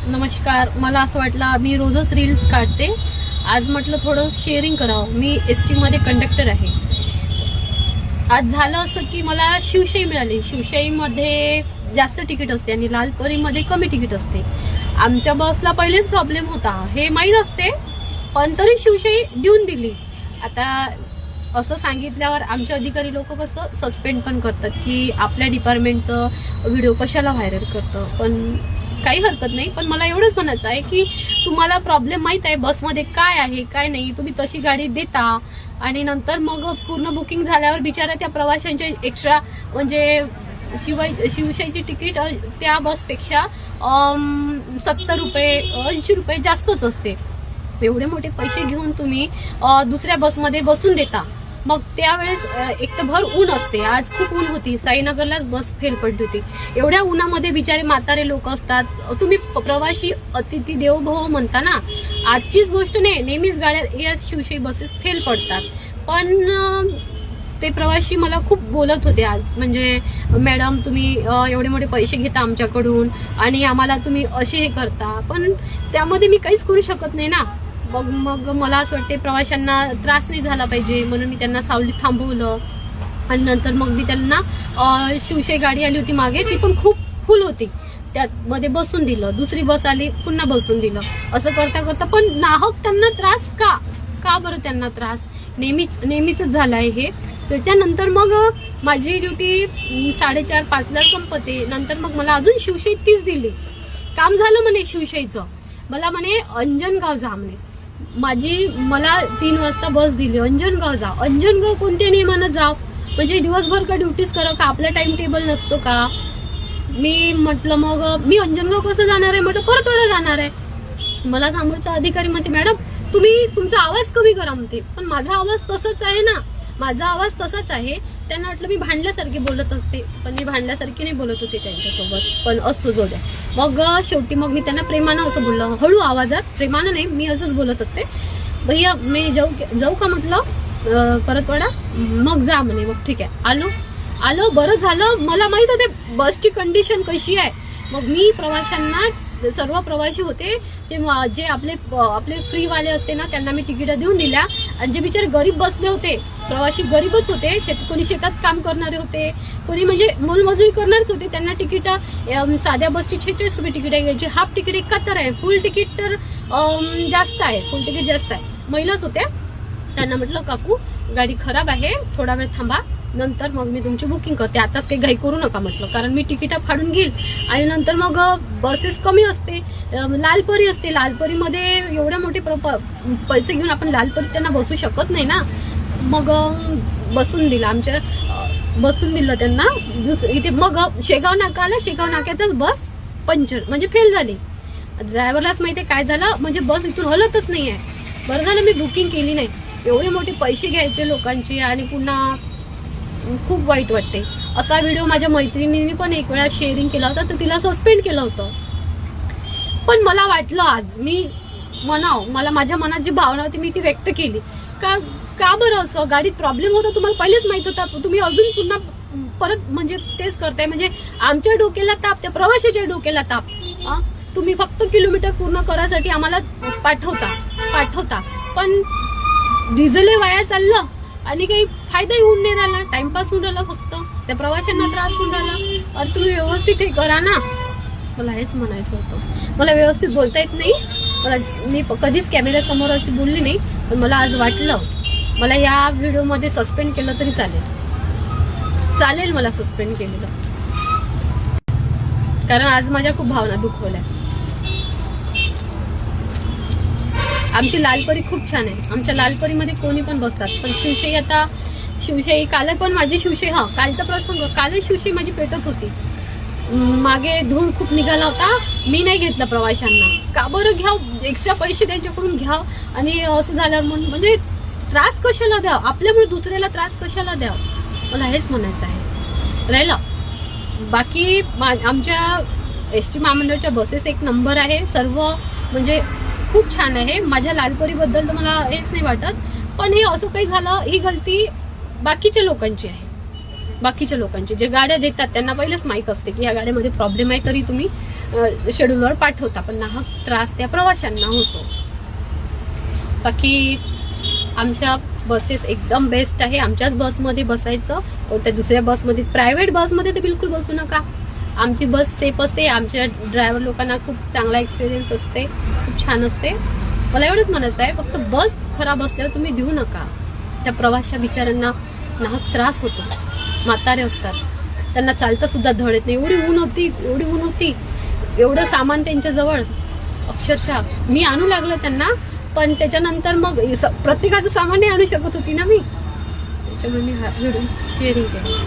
नमस्कार. मला असं वाटलं मी रोजच रील्स काढते, आज म्हटलं थोडं शेअरिंग करावं. मी एसटी मध्ये कंडक्टर आहे. आज झालं असं की मला शिवशाही मिळाली. शिवशाहीमध्ये जास्त तिकीट असते आणि लालपरीमध्ये कमी तिकीट असते. आमच्या बसला पहिलेच प्रॉब्लेम होता हे माहीत असते, पण तरी शिवशाही देऊन दिली. आता असं सांगितल्यावर आमचे अधिकारी लोक कसं सस्पेंड पण करतात की आपल्या डिपार्टमेंटचं व्हिडिओ कशाला व्हायरल करतं. पण काही हरकत नाही. पण मला एवढंच म्हणायचं आहे की तुम्हाला प्रॉब्लेम माहित आहे बसमध्ये काय आहे काय नाही, तुम्ही तशी गाडी देता आणि नंतर मग पूर्ण बुकिंग झाल्यावर बिचारा त्या प्रवाशांचे एक्स्ट्रा म्हणजे शिवशाहीची तिकीट त्या बसपेक्षा 70 रुपये 80 रुपये जास्तच असते. एवढे मोठे पैसे घेऊन तुम्ही दुसऱ्या बसमध्ये बसून देता. मग त्यावेळेस एक तर भर ऊन असते. आज खूप ऊन होती, साईनगरलाच बस फेल पडली होती. एवढ्या उन्हामध्ये बिचारे म्हातारे लोक असतात. तुम्ही प्रवासी अतिथी देवो भव म्हणता ना. आजचीच गोष्ट नाही, नेहमीच गाड्या या शिवशाही बसेस फेल पडतात. पण ते प्रवासी मला खूप बोलत होते आज, म्हणजे मॅडम तुम्ही एवढे मोठे पैसे घेता आमच्याकडून आणि आम्हाला तुम्ही असे हे करता. पण त्यामध्ये मी काहीच करू शकत नाही ना. मग मला असं वाटते प्रवाशांना त्रास नाही झाला पाहिजे म्हणून मी त्यांना सावलीत थांबवलं. आणि नंतर मग मी त्यांना शिवशाही गाडी आली होती मागे, ती पण खूप फुल होती, त्यामध्ये बसून दिलं. दुसरी बस आली पुन्हा बसून दिलं. असं करता करता पण नाहक त्यांना त्रास का बरं त्यांना त्रास नेहमीच झालं आहे हे. त्याच्यानंतर मग माझी ड्युटी 4:30-5ला संपते. नंतर मग मला अजून शिवशाही 30 दिली. काम झालं म्हणे शिवशाहीचं. मला म्हणे अंजनगाव जा म्हणे. मला 3 वाजता बस दिली. अंजनगाव जा. अंजनगाव कोणत्या नियमानं जाव? म्हणजे दिवसभर का ड्युटीज करा का? आपला टाइम टेबल नसतो का? मी म्हटलं मग मी अंजनगाव कसं जाणार आहे? म्हटलं परतवाडा जाणार आहे. मला समोरचा अधिकारी म्हणते मॅडम तुम्ही तुमचा आवाज कमी करा म्हणते. पण माझा आवाज तसाच आहे ना, माझा आवाज तसाच आहे. त्यांना वाटलं मी भांडल्यासारखी बोलत असते, पण मी भांडल्यासारखी नाही बोलत होते त्यांच्यासोबत. पण असं जाऊ द्या. मग शेवटी मग मी त्यांना प्रेमानं असं बोललं, हळू आवाजात, प्रेमानं नाही, मी असंच बोलत असते. भैया मी जाऊ का म्हटलं परतवाडा? मग जा म्हणे. मग ठीक आहे, आलो. बरं झालं, मला माहित होते बसची कंडिशन कशी आहे. मग मी प्रवाशांना, सर्व प्रवासी होते ते जे आपले फ्रीवाले असते ना, त्यांना मी तिकीट देऊन दिल्या. आणि जे बिचारे गरीब बसले होते, प्रवासी गरीबच होते, कोणी शेतात काम करणारे होते, कोणी म्हणजे मोलमजुरी करणारच होते, त्यांना तिकीट साध्या बसची 46 रुपये तिकीट आहे, जे हाफ तिकीट 71 आहे, फुल तिकीट तर जास्त आहे, फुल तिकीट जास्त आहे. महिलाच होत्या. त्यांना म्हटलं काकू गाडी खराब आहे, थोडा वेळ थांबा, नंतर मग मी तुमची बुकिंग करते, आताच काही घाई करू नका म्हटलं, कारण मी तिकीट फाडून घेईल. आणि नंतर मग बसेस कमी असते, लालपरी असते. लालपरीमध्ये एवढे मोठे पैसे घेऊन आपण लालपरीत त्यांना बसू शकत नाही ना. मग बसून दिलं त्यांना इथे. मग शेगाव नाका आला. शेगाव नाक्यातच बस पंक्चर म्हणजे फेल झाली. ड्रायव्हरलाच माहिती काय झालं, म्हणजे बस इथून हलतच नाहीये. बरं झालं मी बुकिंग केली नाही. एवढे मोठे पैसे घ्यायचे लोकांचे आणि पुन्हा खूप वाईट वाटते. असा व्हिडिओ माझ्या मैत्रिणीने पण एक वेळा शेअरिंग केला होता, तर तिला सस्पेंड केलं होतं. पण मला वाटलं आज मी मला माझ्या मनात जी भावना होती मी ती व्यक्त केली. का बरं असं? गाडीत प्रॉब्लेम होता तुम्हाला पहिलेच माहित होता, तुम्ही अजून पुन्हा परत म्हणजे तेच करताय. म्हणजे आमच्या डोक्याला ताप, त्या प्रवाशाच्या डोक्याला ताप. तुम्ही फक्त किलोमीटर पूर्ण करायसाठी आम्हाला पाठवता, पण डिझेल वाया चाललं आणि काही फायदाही होऊन नाही राहिला, टाइमपास होऊन राहिला, फक्त त्या प्रवाशांना त्रास होऊन राहिला. अरे तुम्ही व्यवस्थित हे करा ना. मला हेच म्हणायचं होतं. मला व्यवस्थित बोलता येत नाही, मी कधीच कॅमेऱ्यासमोर अशी बोलली नाही. पण मला आज वाटलं मला या व्हिडिओमध्ये सस्पेंड केलं तरी चालेल मला सस्पेंड केलेलं, कारण आज माझ्या खूप भावना दुखवल्या. आमची लालपरी खूप छान आहे. आमच्या लालपरीमध्ये कोणी पण बसतात. पण शिवशाही काल पण माझी शिवशाही, कालचा प्रसंग, कालच शिवशाही माझी पेटत होती. मागे धूळ खूप निघाला होता. मी नाही घेतलं प्रवाशांना. का बरं घ्याव, एक्स्ट्रा पैसे त्यांच्याकडून घ्याव आणि असं झाल्यावर म्हणजे त्रास कशाला द्याव, आपल्यामुळे दुसऱ्याला त्रास कशाला द्याव, मला हेच म्हणायचं आहे. राहिलं बाकी आमच्या एसटी महामंडळाच्या बसेस एक नंबर आहे. सर्व म्हणजे खूप छान आहे. माझ्या लालपरीबद्दल तर मला हेच नाही वाटत. पण हे असं काही झालं, ही गलती बाकीच्या लोकांची आहे. बाकीच्या लोकांची जे गाड्या देतात त्यांना पहिलेच माहित असते की या गाड्यामध्ये प्रॉब्लेम आहे, तरी तुम्ही शेड्यूलवर पाठवता, पण नाहक त्रास त्या प्रवाशांना होतो. बाकी आमच्या बसेस एकदम बेस्ट आहे. आमच्याच बसमध्ये बसायचं, त्या दुसऱ्या बसमध्ये, प्रायव्हेट बसमध्ये तर बिलकुल बसू नका. आमची बस सेफ असते, आमच्या ड्रायव्हर लोकांना खूप चांगला एक्सपिरियन्स असते, खूप छान असते. मला एवढंच म्हणायचं आहे, फक्त बस खराब असल्यावर तुम्ही देऊ नका. त्या प्रवाशा बिचारांना नाहक त्रास होतो. म्हातारे असतात, त्यांना चालता सुद्धा धड येत नाही. एवढी ऊन होती, एवढं सामान त्यांच्या जवळ, अक्षरशः मी आणू लागलं त्यांना. पण त्याच्यानंतर मग प्रत्येकाचं सामान नाही आणू शकत होती ना मी, त्याच्यामुळे मी हा व्हिडिओ शेअरिंग केला.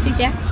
ठीक आहे.